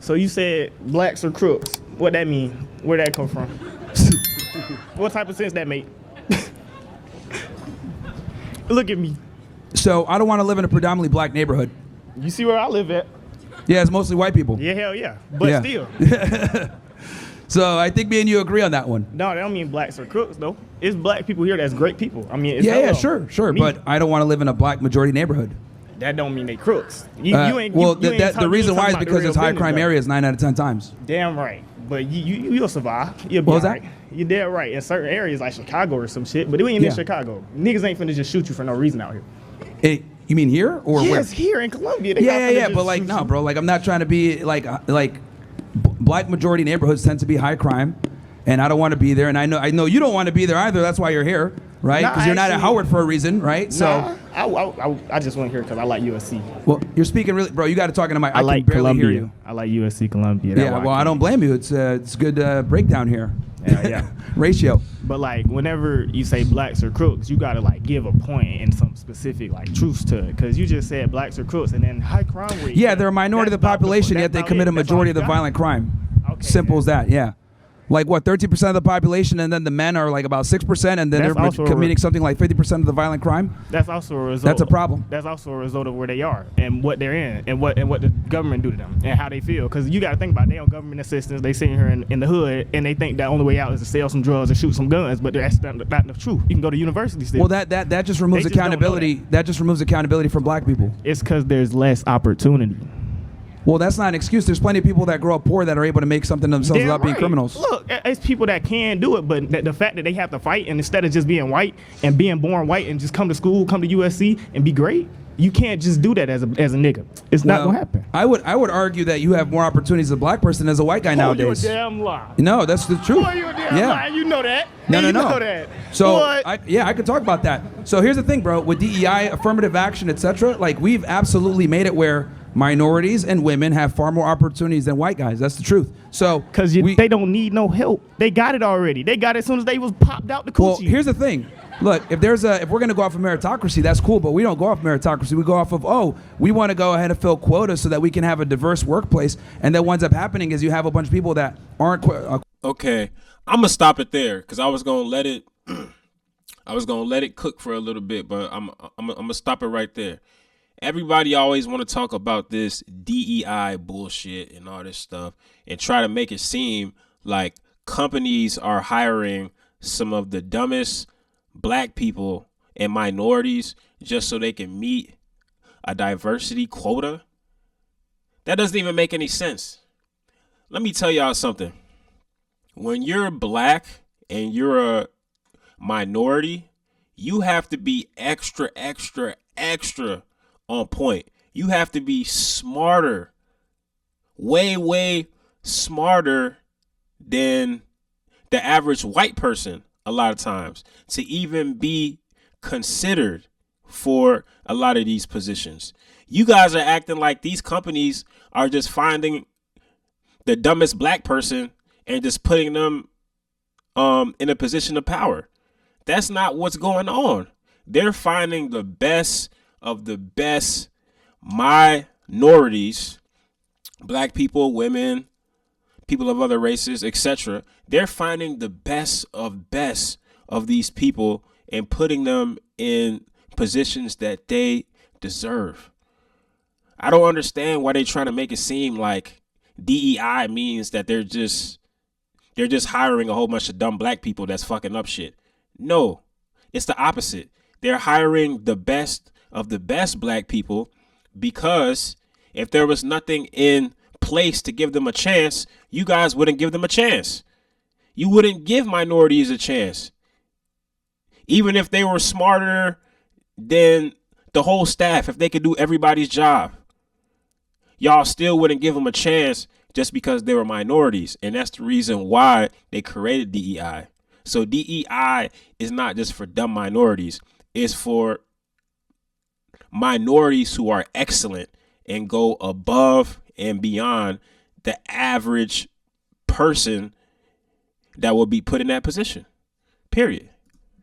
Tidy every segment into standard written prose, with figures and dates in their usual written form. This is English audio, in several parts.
So you said blacks are crooks. What that mean? Where that come from? What type of sense that make? Look at me. So I don't want to live in a predominantly black neighborhood. You see where I live at? Yeah, it's mostly white people. Yeah, hell yeah. But Yeah. still. So I think me and you agree on that one. No, that don't mean blacks are crooks though. It's black people here that's great people. I mean, it's Yeah, hello. sure. Me. But I don't want to live in a black majority neighborhood. That don't mean they crooks. You ain't. Well, you ain't the reason why is because it's high crime area. areas 9 out of 10 times. Damn right. But you'll survive. You'll be What was all that? right. You're dead right. In certain areas like Chicago or some shit, but it ain't Yeah. in Chicago. Niggas ain't finna just shoot you for no reason out here. You mean here or where? Yes, here in Columbia. They not Yeah, finna yeah. just But like, shoot no, you. bro. Like, I'm not trying to be like black majority neighborhoods tend to be high crime, and I don't want to be there. And I know you don't want to be there either. That's why you're here, right? Nah, Because you're not at actually- Howard for a reason, right? So, I just went here because I like USC. well, you're speaking really, bro. You got to talk into my. I like can barely Columbia. hear you. I like USC Columbia. That's Yeah, why well, I don't blame you. It's good breakdown here. Yeah. Ratio. But like whenever you say blacks are crooks, you gotta like give a point and some specific like truths to it. Cause you just said blacks are crooks and then high crime rate. Yeah, they're a minority of the That's about population, that's yet they about commit it. a That's all majority you of the got? violent crime. Okay, Simple as that, yeah. Like what, 13% of the population, and then the men are like about 6%, and then That's they're also a committing something like 50% of the violent crime? That's also a result. That's a problem. That's also a result of where they are and what they're in and what the government do to them and how they feel. Because you got to think about it, they on government assistance. They sitting here in the hood and they think the only way out is to sell some drugs or shoot some guns. But that's not the truth. You can go to university still. Well, that just removes They just don't know accountability. That just removes accountability from black people. It's because there's less opportunity. Well, that's not an excuse. There's plenty of people that grow up poor that are able to make something themselves Damn without being right. criminals. Look, it's people that can do it, but the fact that they have to fight and instead of just being white and being born white and just come to school, come to USC and be great, you can't just do that as a nigga. It's not Well, gonna happen. I would argue that you have more opportunities as a black person as a white guy nowadays. You a damn lie. No, that's the truth. Boy, you a damn yeah. lie. You know that. No, you no. know that. So Boy. I could talk about that. So here's the thing, bro. With DEI, affirmative action, etc., like we've absolutely made it where minorities and women have far more opportunities than white guys. That's the truth. So Because they don't need no help. They got it already. They got it as soon as they was popped out the coochie. well, here's the thing. Look, if we're gonna go off of meritocracy, that's cool. But we don't go off meritocracy. We go off of we want to go ahead and fill quotas so that we can have a diverse workplace. And then what ends up happening is you have a bunch of people that aren't. Okay, I'm gonna stop it there because I was gonna let it. I was gonna let it cook for a little bit, but I'm gonna stop it right there. Everybody always want to talk about this DEI bullshit and all this stuff and try to make it seem like companies are hiring some of the dumbest black people and minorities just so they can meet a diversity quota. That doesn't even make any sense. Let me tell y'all something. When you're black and you're a minority, you have to be extra on point. You have to be smarter, way smarter than the average white person a lot of times to even be considered for a lot of these positions. You guys are acting like these companies are just finding the dumbest black person and just putting them in a position of power. That's not what's going on. They're finding the best of the best minorities, black people, women, people of other races, etc. They're finding the best of these people and putting them in positions that they deserve. I don't understand why they're trying to make it seem like DEI means that they're just hiring a whole bunch of dumb black people that's fucking up shit. No, it's the opposite. They're hiring the best of the best black people because if there was nothing in place to give them a chance, you guys wouldn't give them a chance. You wouldn't give minorities a chance. Even if they were smarter than the whole staff, if they could do everybody's job, y'all still wouldn't give them a chance just because they were minorities. And that's the reason why they created DEI. So DEI is not just for dumb minorities. It's for minorities who are excellent and go above and beyond the average person that will be put in that position. Period.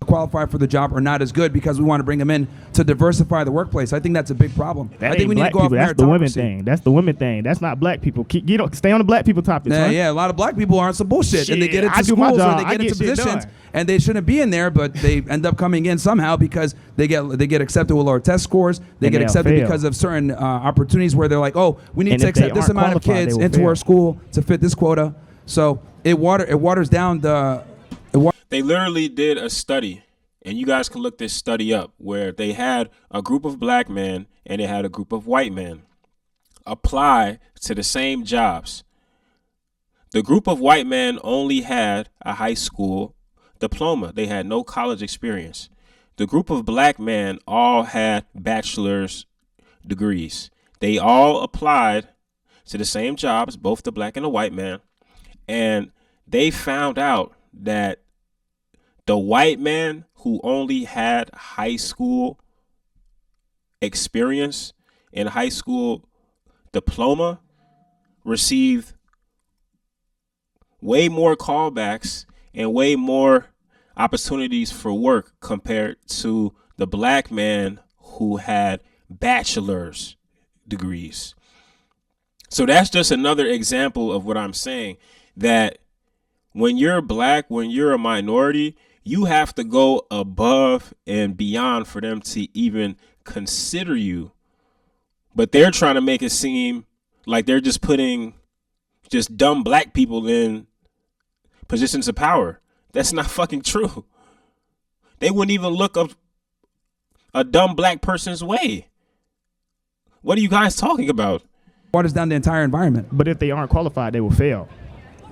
qualify for the job are not as good because we want to bring them in to diversify the workplace. I think that's a big problem. I think we need to go off That's the women meritocracy. thing. That's the women thing. That's not black people. Stay on the black people topic. Yeah, a lot of black people are on some bullshit, and they get into schools or they get into positions, and they shouldn't be in there, but they end up coming in somehow because they get accepted with lower test scores. They get accepted because of certain opportunities where they're like, oh, we need to accept this amount of kids into our school to fit this quota. So it waters down the. They literally did a study, and you guys can look this study up, where they had a group of black men and they had a group of white men apply to the same jobs. The group of white men only had a high school diploma. They had no college experience. The group of black men all had bachelor's degrees. They all applied to the same jobs, both the black and the white man, and they found out that the white man who only had high school experience and high school diploma received way more callbacks and way more opportunities for work compared to the black man who had bachelor's degrees. So that's just another example of what I'm saying, that when you're black, when you're a minority, you have to go above and beyond for them to even consider you. But they're trying to make it seem like they're just putting just dumb black people in positions of power. That's not fucking true. They wouldn't even look up a dumb black person's way. What are you guys talking about? Waters down the entire environment. But if they aren't qualified, they will fail.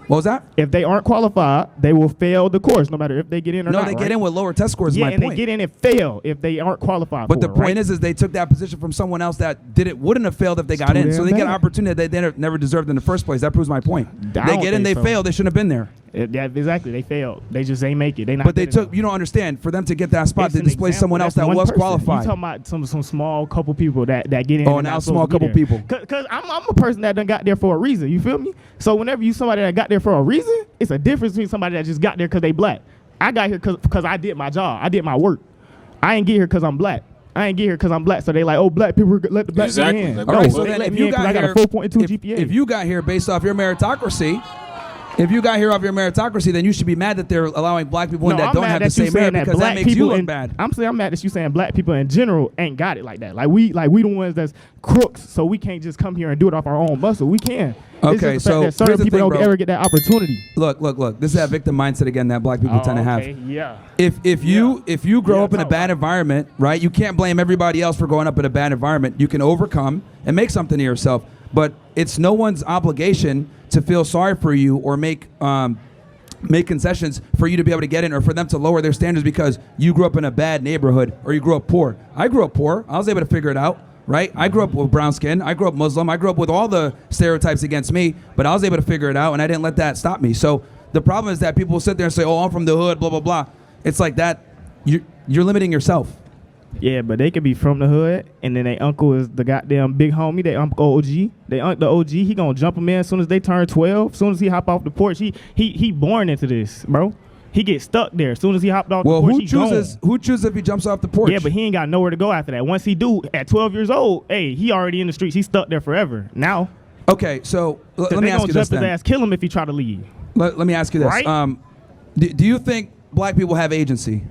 What was that? If they aren't qualified, they will fail the course, no matter if they get in or not. No, they get in with lower test scores. Yeah, my and point. they get in and fail if they aren't qualified. But the point is they took that position from someone else that wouldn't have failed if they got in. So they get an opportunity that they never deserved in the first place. That proves my point. They get in, they fail. They shouldn't have been there. Yeah, exactly. They failed. They just ain't make it. They not. But they took. You don't understand. For them to get that spot, they displaced someone else that was qualified. You talking about some small couple people that get in. Oh, now small couple people. Because I'm a person that done got there for a reason. You feel me? So whenever you somebody that got there for a reason, it's a difference between somebody that just got there because they black. I got here because I did my job. I did my work. I ain't get here because I'm black. I ain't get here because I'm black. So they like, oh, black people let the black people in. All right, so then if you got here, I got a 4.2 GPA. If you got here based off your meritocracy. If you got here off your meritocracy, then you should be mad that they're allowing black people in that don't have the same merit, because that makes you look bad. I'm mad that you saying black people in general ain't got it like that. Like we the ones that's crooks, so we can't just come here and do it off our own muscle. We can. Okay, so certain people don't ever get that opportunity. Look. This is that victim mindset again that black people tend to have. Yeah. If you grow up in a bad environment, right? You can't blame everybody else for growing up in a bad environment. You can overcome and make something of yourself. But it's no one's obligation to feel sorry for you or make concessions for you to be able to get in, or for them to lower their standards because you grew up in a bad neighborhood or you grew up poor. I grew up poor. I was able to figure it out, right? I grew up with brown skin. I grew up Muslim. I grew up with all the stereotypes against me, but I was able to figure it out, and I didn't let that stop me. So the problem is that people sit there and say, oh, I'm from the hood, blah, blah, blah. It's like that. You're limiting yourself. Yeah, but they could be from the hood, and then their uncle is the goddamn big homie. They uncle OG. The OG, he gonna jump them in as soon as they turn 12. As soon as he hop off the porch, he born into this, bro. He gets stuck there. As soon as he hopped off the porch, who chooses if he jumps off the porch? Yeah, but he ain't got nowhere to go after that. Once he do, at 12 years old, hey, he already in the streets. He's stuck there forever. Now. Okay, so let me ask you this then. Jump his ass, kill him if he try to leave. Let me ask you this. Right? Do you think black people have agency?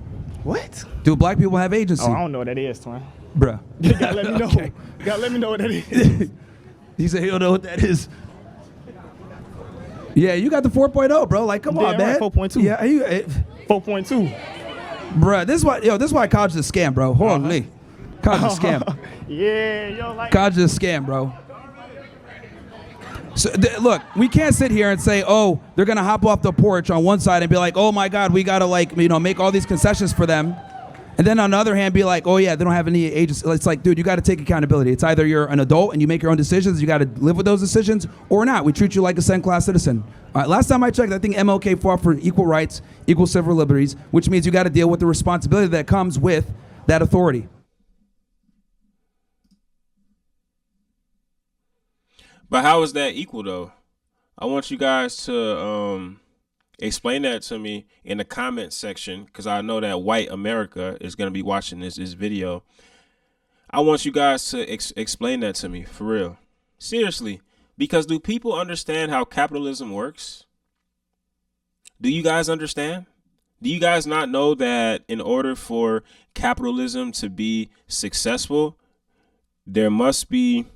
What? Do black people have agency? Oh, I don't know what that is, twin. Bruh. You gotta let me know. Okay. You gotta let me know what that is. He said he don't know what that is. Yeah, you got the 4.0, bro. Like, come on, man. 4.2. Yeah, 4.2. Bruh, this is why college is a scam, bro. Hold on, Lee. College is a scam. Yeah, yo, like. College is a scam, bro. So, look, we can't sit here and say, oh, they're going to hop off the porch on one side and be like, oh, my God, we got to, make all these concessions for them. And then on the other hand, be like, oh, yeah, they don't have any agency. It's like, dude, you got to take accountability. It's either you're an adult and you make your own decisions, you got to live with those decisions, or not. We treat you like a second-class citizen. All right, last time I checked, I think MLK fought for equal rights, equal civil liberties, which means you got to deal with the responsibility that comes with that authority. But how is that equal, though? I want you guys to Explain that to me in the comment section, because I know that white America is going to be watching this video. I want you guys to explain that to me, for real. Seriously. Because do people understand how capitalism works? Do you guys understand? Do you guys not know that in order for capitalism to be successful, there must be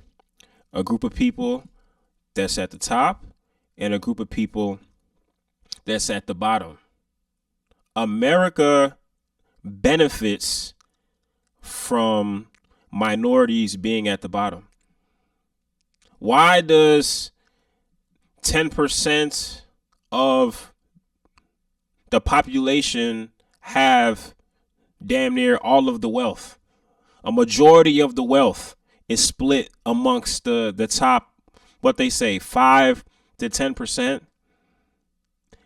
a group of people that's at the top and a group of people that's at the bottom? America benefits from minorities being at the bottom. Why does 10% of the population have damn near all of the wealth? A majority of the wealth is split amongst the top, what they say, 5 to 10%,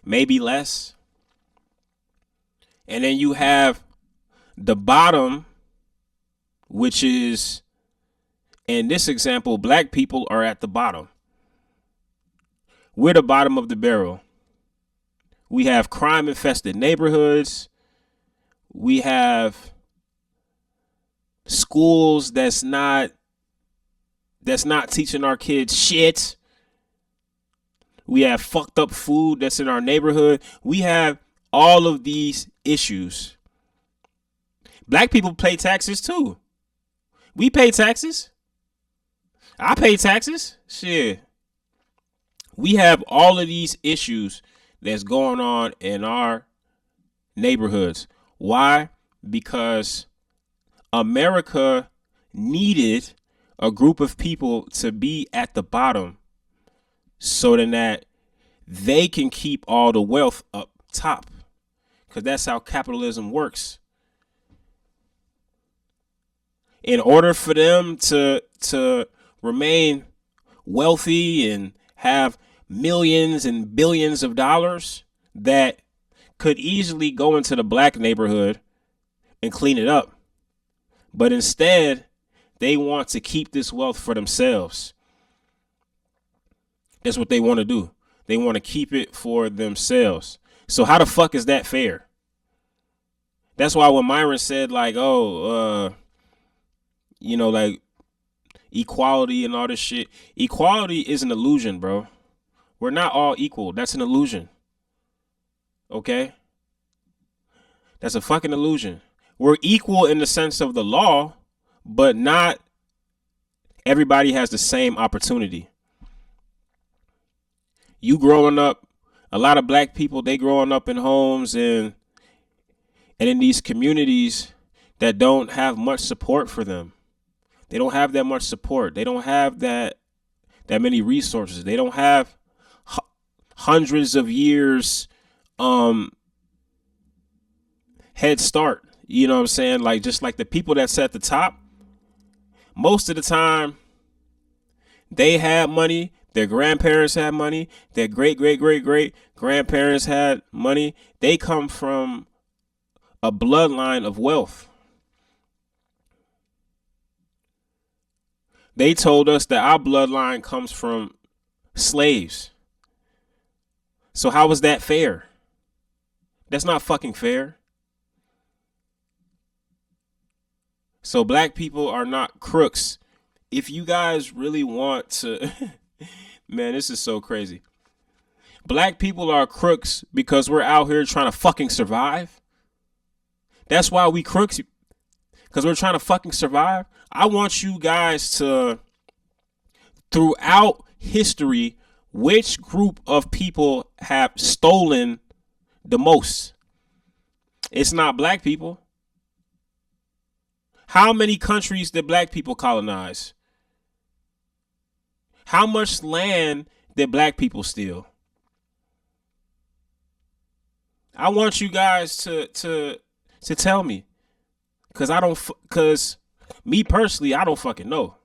maybe less. And then you have the bottom, which is, in this example, black people are at the bottom. We're the bottom of the barrel. We have crime infested neighborhoods. We have schools that's not teaching our kids shit. We have fucked up food that's in our neighborhood. We have all of these issues. Black people pay taxes too. We pay taxes. I pay taxes. Shit. We have all of these issues that's going on in our neighborhoods. Why? Because America needed a group of people to be at the bottom so that they can keep all the wealth up top. Because that's how capitalism works. In order for them to remain wealthy and have millions and billions of dollars that could easily go into the black neighborhood and clean it up. But instead, they want to keep this wealth for themselves. That's what they want to do. They want to keep it for themselves. So how the fuck is that fair? That's why when Myron said like, like equality and all this shit, equality is an illusion, bro. We're not all equal. That's an illusion. Okay? That's a fucking illusion. We're equal in the sense of the law, but not everybody has the same opportunity. You growing up, a lot of black people, they growing up in homes and in these communities that don't have much support for them. They don't have that much support. They don't have that many resources. They don't have hundreds of years head start. You know what I'm saying? Like, just like the people that's at the top, most of the time they had money. Their grandparents had money. Their great grandparents had money. They come from a bloodline of wealth. They told us that our bloodline comes from slaves. So how is that fair? That's not fucking fair. So black people are not crooks. If you guys really want to, man, this is so crazy. Black people are crooks because we're out here trying to fucking survive. That's why we crooks, because we're trying to fucking survive. I want you guys to, throughout history, which group of people have stolen the most? It's not black people. How many countries did black people colonize? How much land did black people steal? I want you guys to tell me, because me personally, I don't fucking know.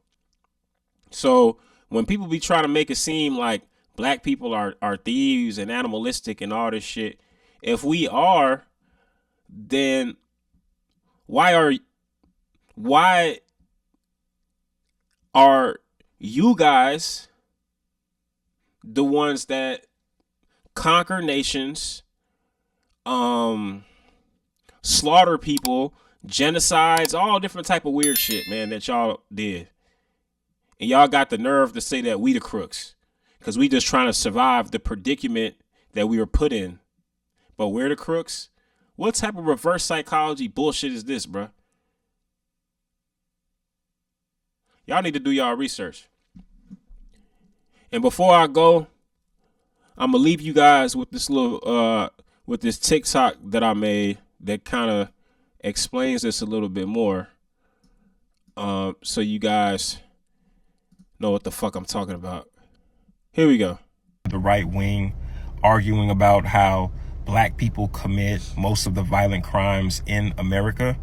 So when people be trying to make it seem like black people are thieves and animalistic and all this shit, if we are, then why are you guys the ones that conquer nations slaughter people, genocides, all different type of weird shit, man, that y'all did. And y'all got the nerve to say that we the crooks because we just trying to survive the predicament that we were put in. But we're the crooks? What type of reverse psychology bullshit is this, bruh? Y'all need to do y'all research. And before I go, I'm gonna leave you guys with this little with this TikTok that I made that kind of explains this a little bit more. So you guys know what the fuck I'm talking about. Here we go. The right wing arguing about how black people commit most of the violent crimes in America.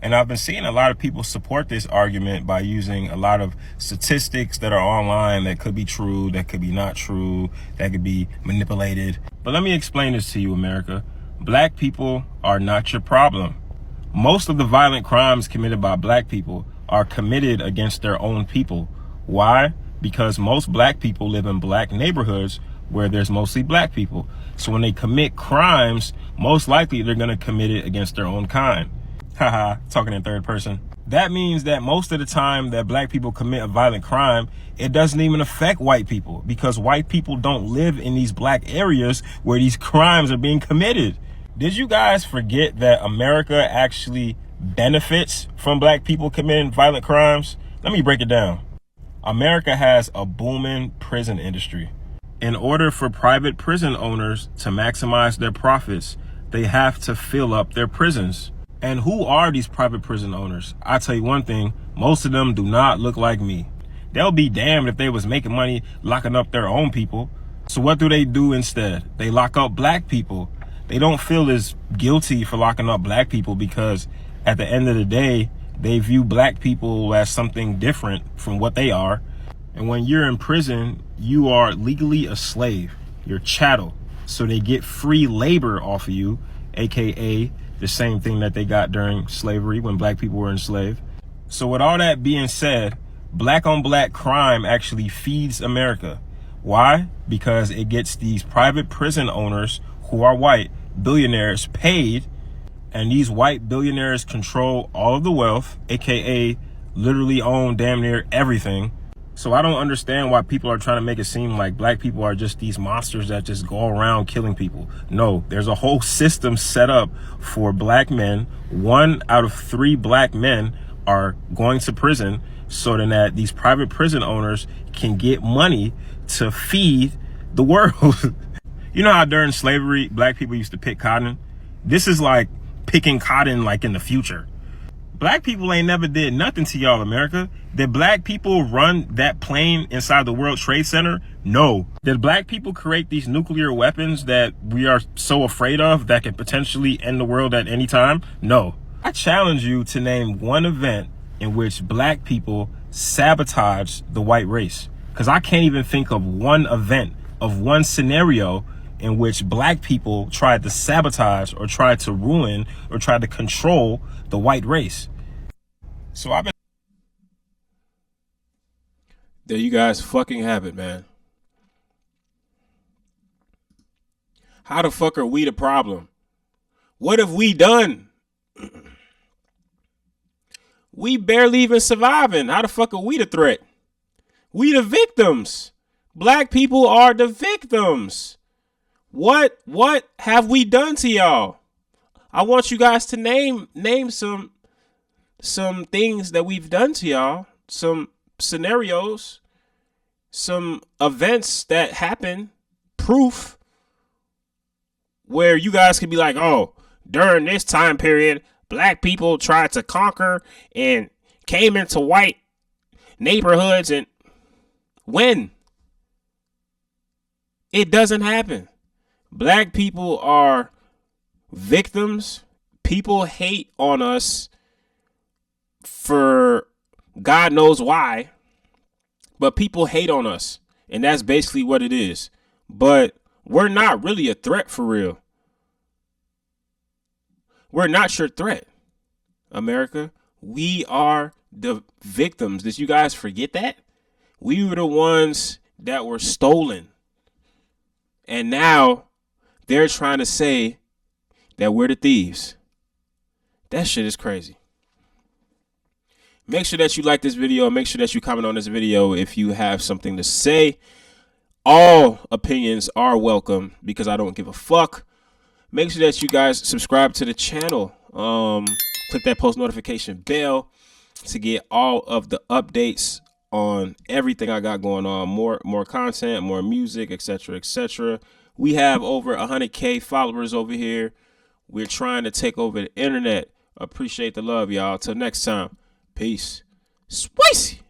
And I've been seeing a lot of people support this argument by using a lot of statistics that are online that could be true, that could be not true, that could be manipulated. But let me explain this to you, America. Black people are not your problem. Most of the violent crimes committed by black people are committed against their own people. Why? Because most black people live in black neighborhoods where there's mostly black people. So when they commit crimes, most likely they're going to commit it against their own kind. Haha, talking in third person. That means that most of the time that black people commit a violent crime, it doesn't even affect white people because white people don't live in these black areas where these crimes are being committed. Did you guys forget that America actually benefits from black people committing violent crimes? Let me break it down. America has a booming prison industry. In order for private prison owners to maximize their profits, they have to fill up their prisons. And who are these private prison owners? I'll tell you one thing, most of them do not look like me. They'll be damned if they was making money locking up their own people. So what do they do instead? They lock up black people. They don't feel as guilty for locking up black people because at the end of the day, they view black people as something different from what they are. And when you're in prison, you are legally a slave. You're chattel. So they get free labor off of you, aka the same thing that they got during slavery when black people were enslaved. So with all that being said, black on black crime actually feeds America. Why? Because it gets these private prison owners who are white, billionaires, paid, and these white billionaires control all of the wealth, aka literally own damn near everything. So I don't understand why people are trying to make it seem like black people are just these monsters that just go around killing people. No, there's a whole system set up for black men. 1 out of 3 black men are going to prison so then that these private prison owners can get money to feed the world. You know how during slavery, black people used to pick cotton? This is like picking cotton like in the future. Black people ain't never did nothing to y'all, America. Did black people run that plane inside the World Trade Center? No. Did black people create these nuclear weapons that we are so afraid of that could potentially end the world at any time? No. I challenge you to name one event in which black people sabotage the white race. Because I can't even think of one event, of one scenario in which black people tried to sabotage or tried to ruin or tried to control the white race. So I've been... There you guys fucking have it, man. How the fuck are we the problem? What have we done? We barely even surviving. How the fuck are we the threat? We the victims. Black people are the victims. What have we done to y'all? I want you guys to name some things that we've done to y'all, some scenarios, some events that happen, proof where you guys can be like, oh, during this time period, black people tried to conquer and came into white neighborhoods. And when? It doesn't happen. Black people are victims. People hate on us for God knows why, but people hate on us, and that's basically what it is. But we're not really a threat for real. We're not your threat, America. We are the victims. Did you guys forget that? We were the ones that were stolen, and now they're trying to say that we're the thieves. That shit is crazy. Make sure that you like this video. Make sure that you comment on this video if you have something to say. All opinions are welcome because I don't give a fuck. Make sure that you guys subscribe to the channel. Click that post notification bell to get all of the updates on everything I got going on. More content, more music, etc., etc. We have over 100K followers over here. We're trying to take over the internet. Appreciate the love, y'all. Till next time. Peace. Spicy.